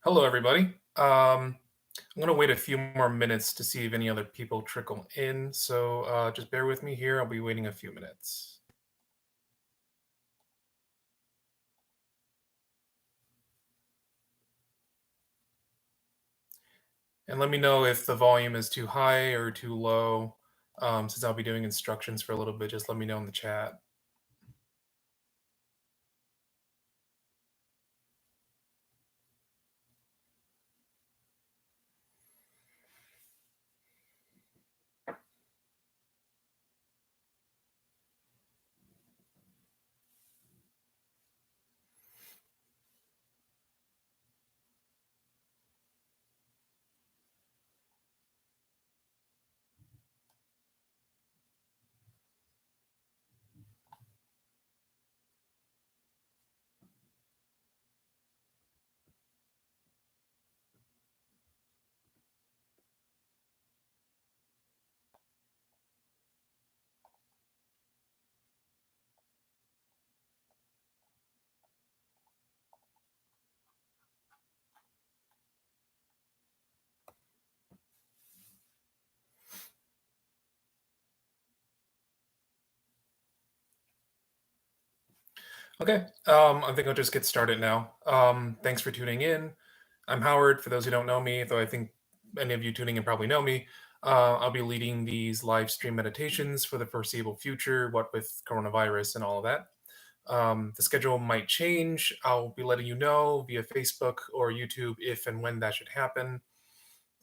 Hello, everybody. I'm going to wait a few more minutes to see if any other people trickle in. So just bear with me here. I'll be waiting a few minutes. And let me know if the volume is too high or too low. Since I'll be doing instructions for a little bit, just let me know in the chat. Okay, I think I'll just get started now. Thanks for tuning in. I'm Howard. For those who don't know me, though I think many of you tuning in probably know me, I'll be leading these live stream meditations for the foreseeable future, what with coronavirus and all of that. The schedule might change. I'll be letting you know via Facebook or YouTube if and when that should happen.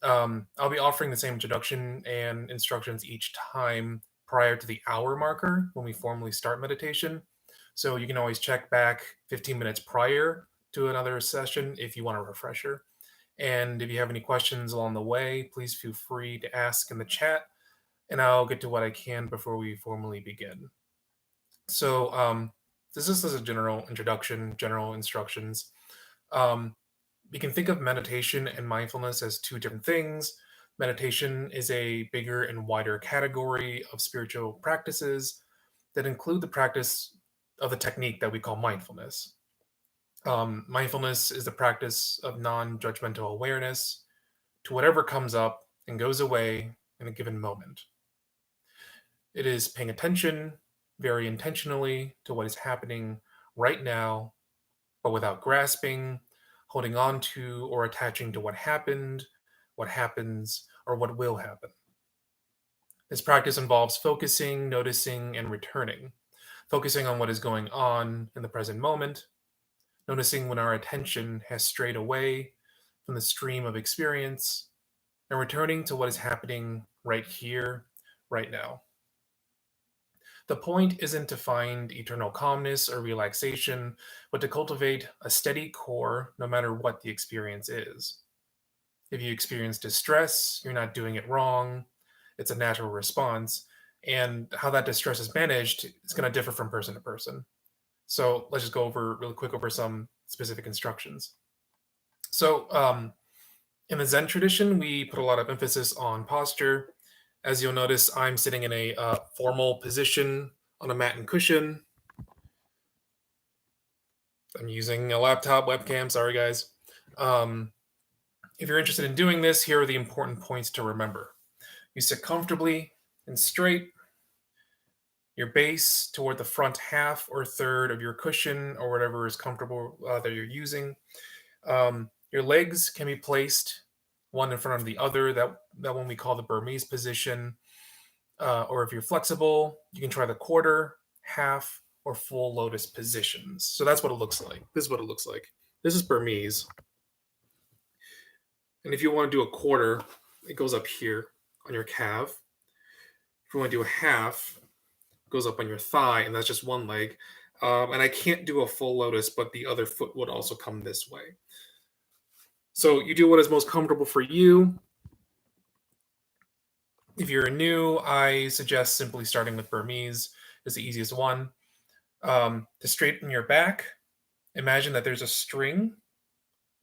I'll be offering the same introduction and instructions each time prior to the hour marker when we formally start meditation. So you can always check back 15 minutes prior to another session if you want a refresher. And if you have any questions along the way, please feel free to ask in the chat, and I'll get to what I can before we formally begin. So, this is a general introduction, general instructions. Um, you can think of meditation and mindfulness as two different things. Meditation is a bigger and wider category of spiritual practices that include the practice of the technique that we call mindfulness. Mindfulness is the practice of non judgmental awareness to whatever comes up and goes away in a given moment. It is paying attention very intentionally to what is happening right now, but without grasping, holding on to, or attaching to what happened, what happens, or what will happen. This practice involves focusing, noticing, and returning. Focusing on what is going on in the present moment, noticing when our attention has strayed away from the stream of experience, and returning to what is happening right here, right now. The point isn't to find eternal calmness or relaxation, but to cultivate a steady core no matter what the experience is. If you experience distress, you're not doing it wrong. It's a natural response. And how that distress is managed is going to differ from person to person. So let's just go over really quick over some specific instructions. So, in the Zen tradition, we put a lot of emphasis on posture. As you'll notice, I'm sitting in a formal position on a mat and cushion. I'm using a laptop webcam. Sorry, guys. If you're interested in doing this, here are the important points to remember. You sit comfortably and straight, your base toward the front half or third of your cushion or whatever is comfortable that you're using. Your legs can be placed one in front of the other, that one we call the Burmese position. Or if you're flexible, you can try the quarter, half, or full lotus positions. So that's what it looks like. This is what it looks like. This is Burmese. And if you want to do a quarter, it goes up here on your calf. If you want to do a half, it goes up on your thigh, and that's just one leg. And I can't do a full lotus, but the other foot would also come this way. So you do what is most comfortable for you. If you're new, I suggest simply starting with Burmese. It's the easiest one. To straighten your back, imagine that there's a string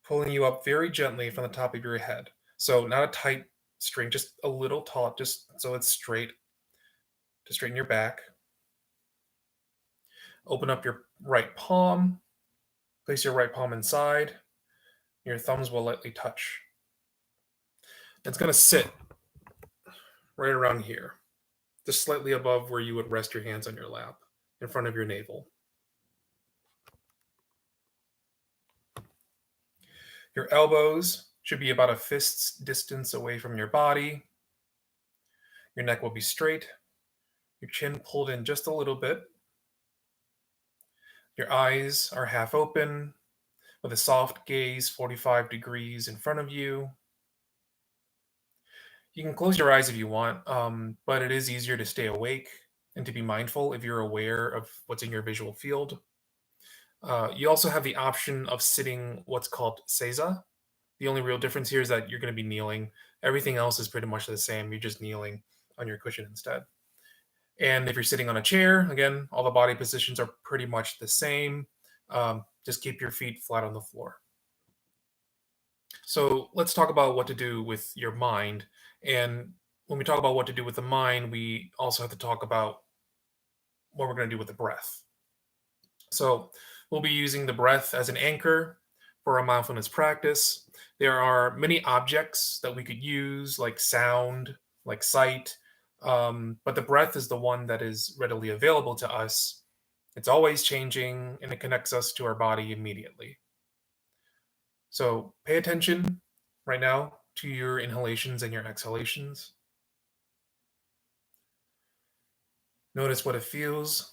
pulling you up very gently from the top of your head. So not a tight string, just a little taut, just so it's straight. To straighten your back. Open up your right palm. Place your right palm inside. Your thumbs will lightly touch. It's going to sit right around here, just slightly above where you would rest your hands on your lap, in front of your navel. Your elbows should be about a fist's distance away from your body. Your neck will be straight, your chin pulled in just a little bit. Your eyes are half open, with a soft gaze 45 degrees in front of you. You can close your eyes if you want, but it is easier to stay awake and to be mindful if you're aware of what's in your visual field. You also have the option of sitting what's called seiza. The only real difference here is that you're going to be kneeling. Everything else is pretty much the same. You're just kneeling on your cushion instead. And if you're sitting on a chair, again, all the body positions are pretty much the same. Just keep your feet flat on the floor. So let's talk about what to do with your mind. And when we talk about what to do with the mind, we also have to talk about what we're going to do with the breath. So we'll be using the breath as an anchor for our mindfulness practice. There are many objects that we could use, like sound, like sight, but the breath is the one that is readily available to us. It's always changing, and it connects us to our body immediately. So pay attention right now to your inhalations and your exhalations. Notice what it feels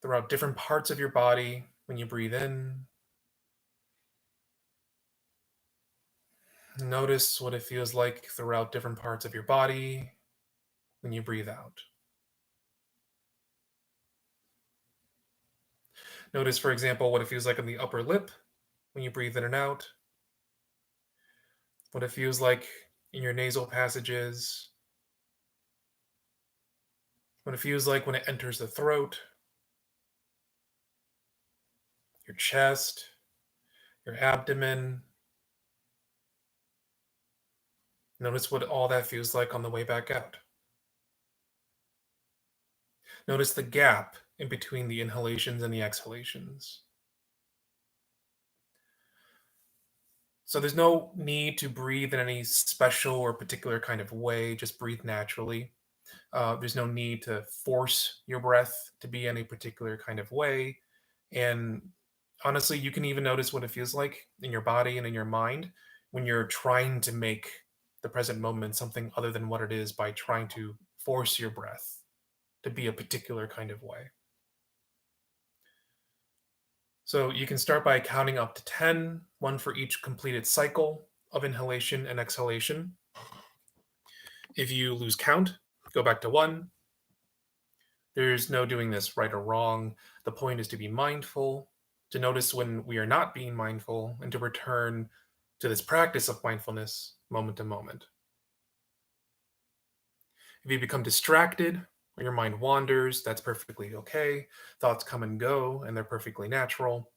throughout different parts of your body when you breathe in. Notice what it feels like throughout different parts of your body when you breathe out. Notice, for example, what it feels like on the upper lip when you breathe in and out, what it feels like in your nasal passages, what it feels like when it enters the throat, your chest, your abdomen. Notice what all that feels like on the way back out. Notice the gap in between the inhalations and the exhalations. So there's no need to breathe in any special or particular kind of way. Just breathe naturally. There's no need to force your breath to be any particular kind of way. And honestly, you can even notice what it feels like in your body and in your mind when you're trying to make the present moment something other than what it is by trying to force your breath to be a particular kind of way. So you can start by counting up to 10, one for each completed cycle of inhalation and exhalation. If you lose count, go back to 1. There's no doing this right or wrong. The point is to be mindful, to notice when we are not being mindful, and to return to this practice of mindfulness moment to moment. If you become distracted or your mind wanders, that's perfectly okay. Thoughts come and go, and they're perfectly natural.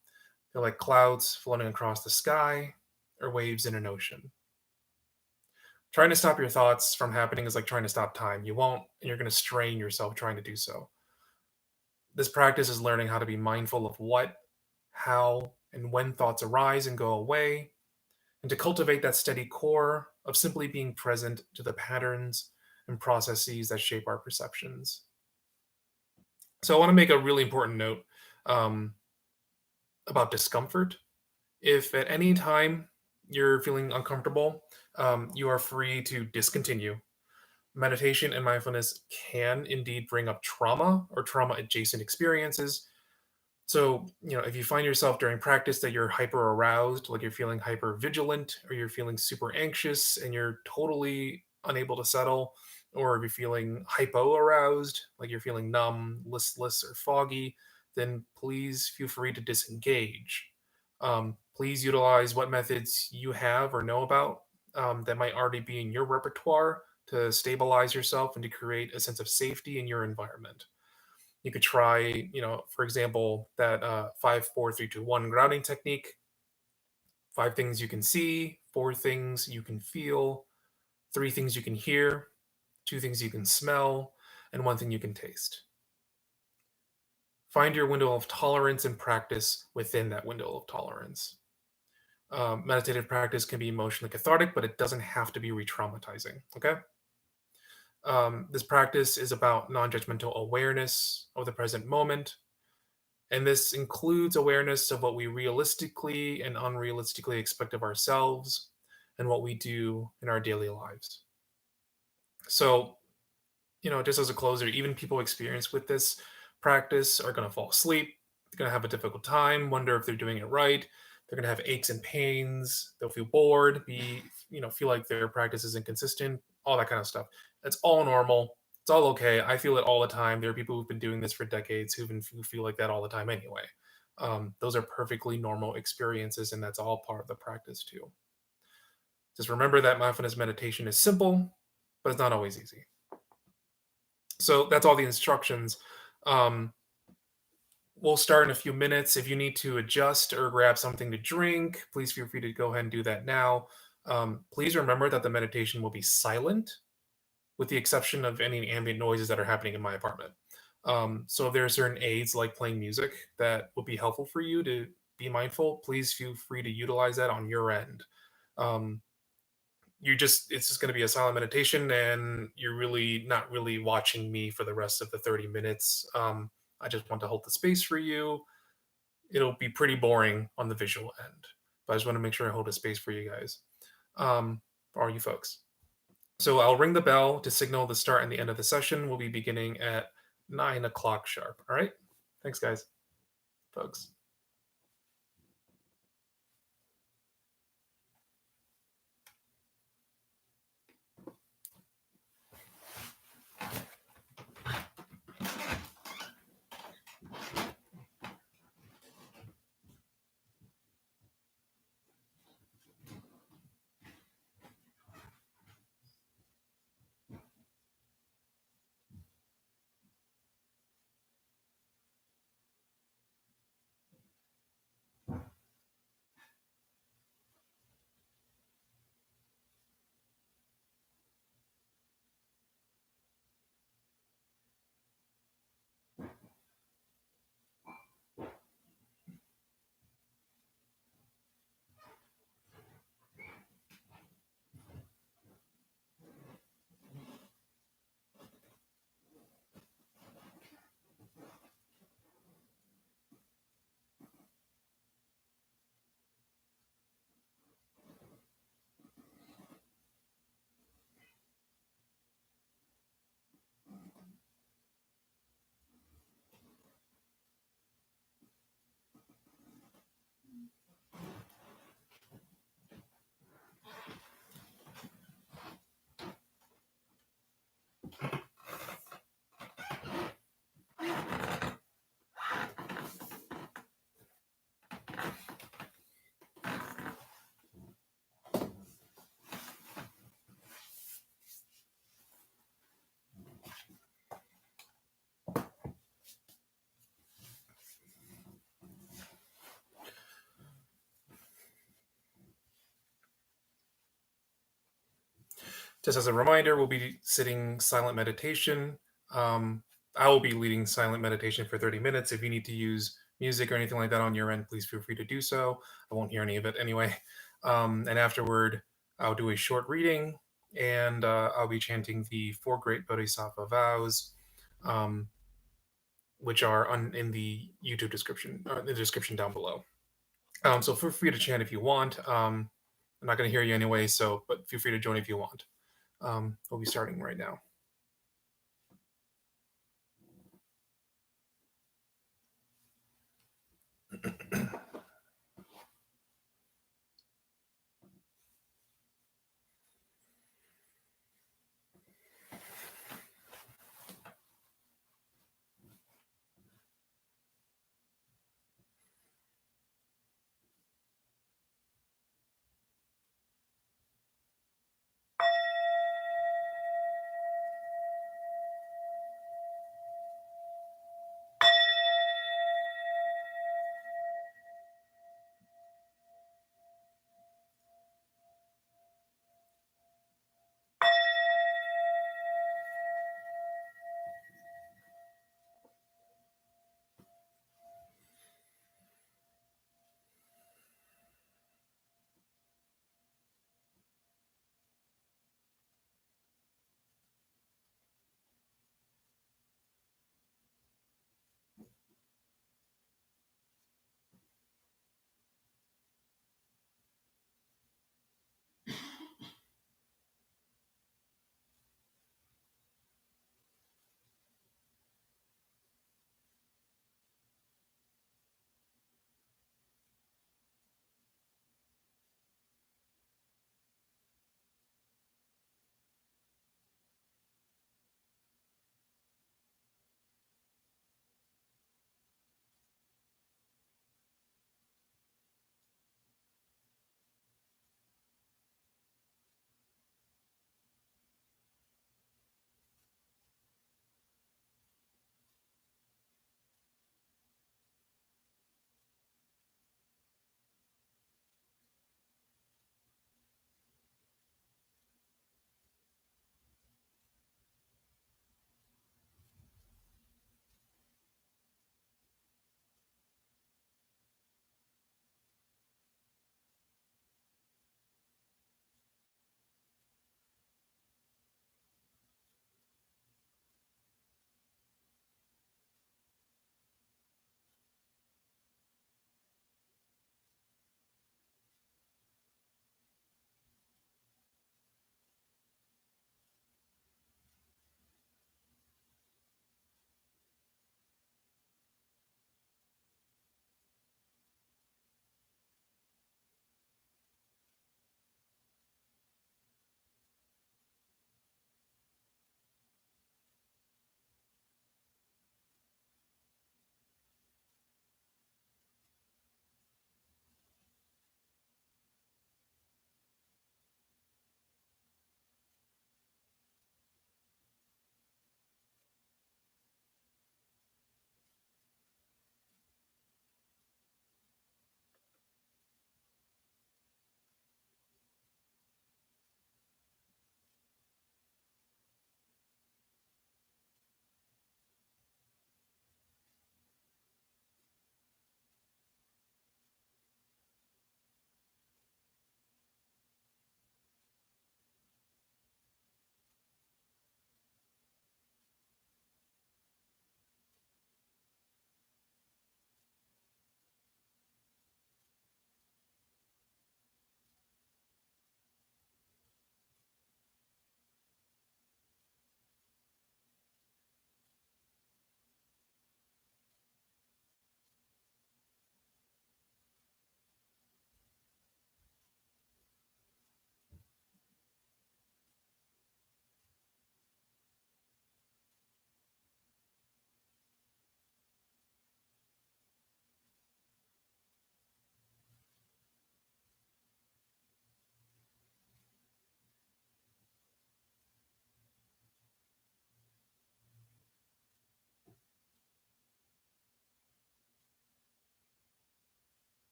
They're like clouds floating across the sky or waves in an ocean. Trying to stop your thoughts from happening is like trying to stop time. You won't, and you're going to strain yourself trying to do so. This practice is learning how to be mindful of what, how, and when thoughts arise and go away, and to cultivate that steady core of simply being present to the patterns and processes that shape our perceptions. So I want to make a really important note about discomfort. If at any time you're feeling uncomfortable, you are free to discontinue. Meditation and mindfulness can indeed bring up trauma or trauma adjacent experiences. So, if you find yourself during practice that you're hyper aroused, like you're feeling hyper vigilant, or you're feeling super anxious and you're totally unable to settle, or if you're feeling hypo aroused, like you're feeling numb, listless, or foggy, then please feel free to disengage. Please utilize what methods you have or know about that might already be in your repertoire to stabilize yourself and to create a sense of safety in your environment. You could try, for example, that 5, 4, 3, 2, 1 grounding technique. 5 things you can see, 4 things you can feel, 3 things you can hear, 2 things you can smell, and 1 thing you can taste. Find your window of tolerance and practice within that window of tolerance. Meditative practice can be emotionally cathartic, but it doesn't have to be re-traumatizing. Okay. This practice is about non-judgmental awareness of the present moment, and this includes awareness of what we realistically and unrealistically expect of ourselves and what we do in our daily lives. So, just as a closer, even people experienced with this practice are going to fall asleep. They're going to have a difficult time, wonder if they're doing it right. They're going to have aches and pains. They'll feel bored, feel like their practice isn't consistent, all that kind of stuff. It's all normal. It's all okay. I feel it all the time. There are people who've been doing this for decades who feel like that all the time anyway. Those are perfectly normal experiences, and that's all part of the practice too. Just remember that mindfulness meditation is simple, but it's not always easy. So that's all the instructions. Um, we'll start in a few minutes. If you need to adjust or grab something to drink, please feel free to go ahead and do that now. Please remember that the meditation will be silent, with the exception of any ambient noises that are happening in my apartment. So if there are certain aids like playing music that will be helpful for you to be mindful, please feel free to utilize that on your end. Um, it's just going to be a silent meditation, and you're really not really watching me for the rest of the 30 minutes. I just want to hold the space for you. It'll be pretty boring on the visual end, but I just want to make sure I hold a space for you guys, for all you folks. So I'll ring the bell to signal the start and the end of the session. We'll be beginning at 9 o'clock sharp. All right. Thanks, guys, folks. Just as a reminder, we'll be sitting silent meditation. I will be leading silent meditation for 30 minutes. If you need to use music or anything like that on your end, please feel free to do so. I won't hear any of it anyway. And afterward, I'll do a short reading, and I'll be chanting the four great Bodhisattva vows, um, which are in the YouTube description, the description down below. So feel free to chant if you want. I'm not going to hear you anyway, but feel free to join if you want. We'll be starting right now.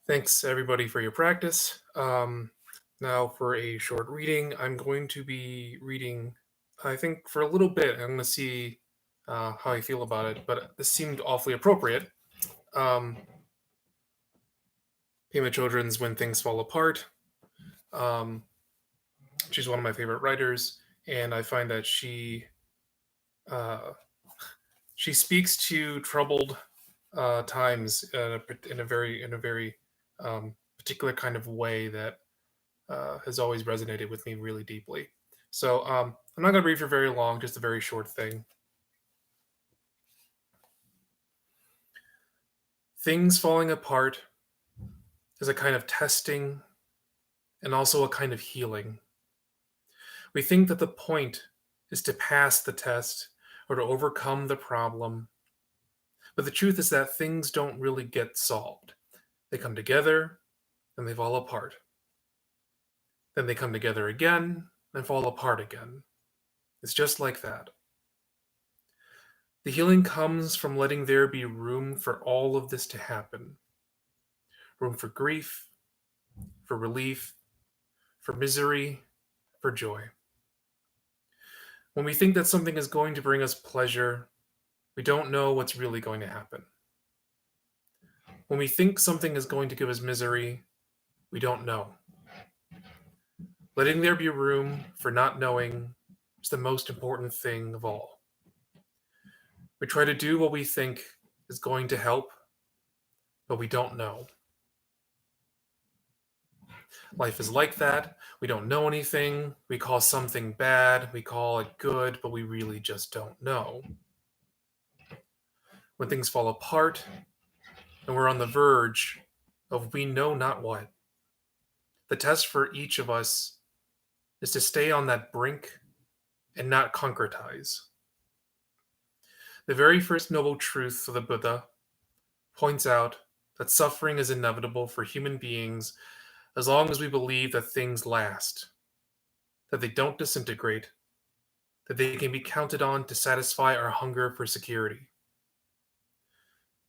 Thanks everybody for your practice. Now for a short reading, I'm going to be reading, I think for a little bit, I'm going to see how I feel about it, but this seemed awfully appropriate. Pema Children's When Things Fall Apart. She's one of my favorite writers, and I find that she speaks to troubled times in a very particular kind of way that has always resonated with me really deeply. So I'm not going to read for very long, just a very short thing. Things falling apart is a kind of testing and also a kind of healing. We think that the point is to pass the test or to overcome the problem. But the truth is that things don't really get solved. They come together and they fall apart. Then they come together again and fall apart again. It's just like that. The healing comes from letting there be room for all of this to happen. Room for grief, for relief, for misery, for joy. When we think that something is going to bring us pleasure, we don't know what's really going to happen. When we think something is going to give us misery, we don't know. Letting there be room for not knowing is the most important thing of all. We try to do what we think is going to help, but we don't know. Life is like that. We don't know anything. We call something bad. We call it good, but we really just don't know. When things fall apart and we're on the verge of we know not what, the test for each of us is to stay on that brink and not concretize. The very first noble truth of the Buddha points out that suffering is inevitable for human beings as long as we believe that things last, that they don't disintegrate, that they can be counted on to satisfy our hunger for security.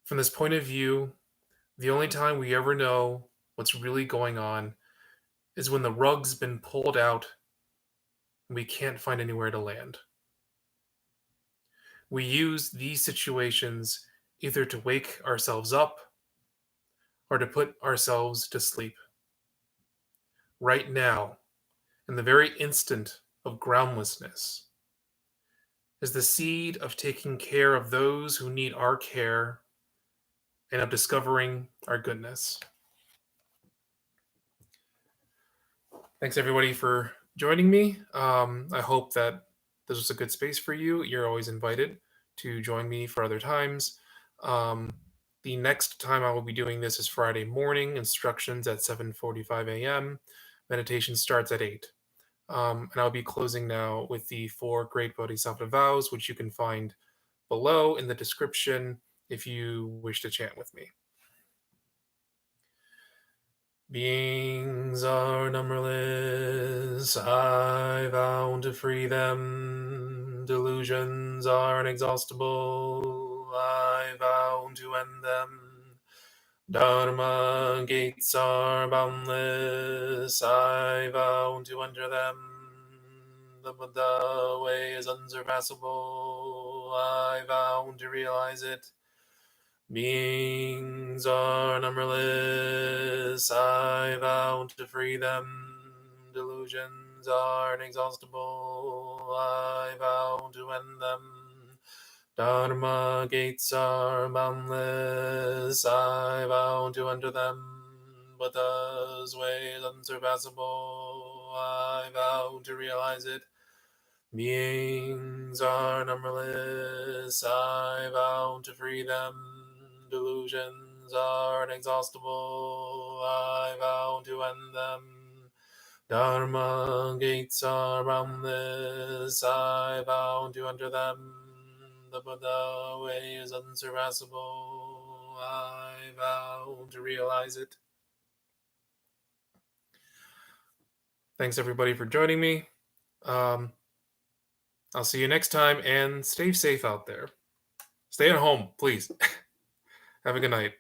From this point of view, the only time we ever know what's really going on is when the rug's been pulled out and we can't find anywhere to land. We use these situations either to wake ourselves up or to put ourselves to sleep. Right now, in the very instant of groundlessness, is the seed of taking care of those who need our care and of discovering our goodness. Thanks everybody for joining me. I hope that this was a good space for you. You're always invited to join me for other times. The next time I will be doing this is Friday morning, instructions at 7:45 a.m. Meditation starts at 8. And I'll be closing now with the 4 great Bodhisattva vows, which you can find below in the description if you wish to chant with me. Beings are numberless, I vow to free them. Delusions are inexhaustible, I vow to end them. Dharma gates are boundless, I vow to enter them. The Buddha way is unsurpassable, I vow to realize it. Beings are numberless, I vow to free them. Delusions are inexhaustible, I vow to end them. Dharma gates are boundless, I vow to enter them. Buddha's way is unsurpassable, I vow to realize it. Beings are numberless, I vow to free them. Delusions are inexhaustible, I vow to end them. Dharma gates are boundless, I vow to enter them. The Buddha way is unsurpassable, I vow to realize it. Thanks everybody for joining me. I'll see you next time, and stay safe out there. Stay at home, please. Have a good night.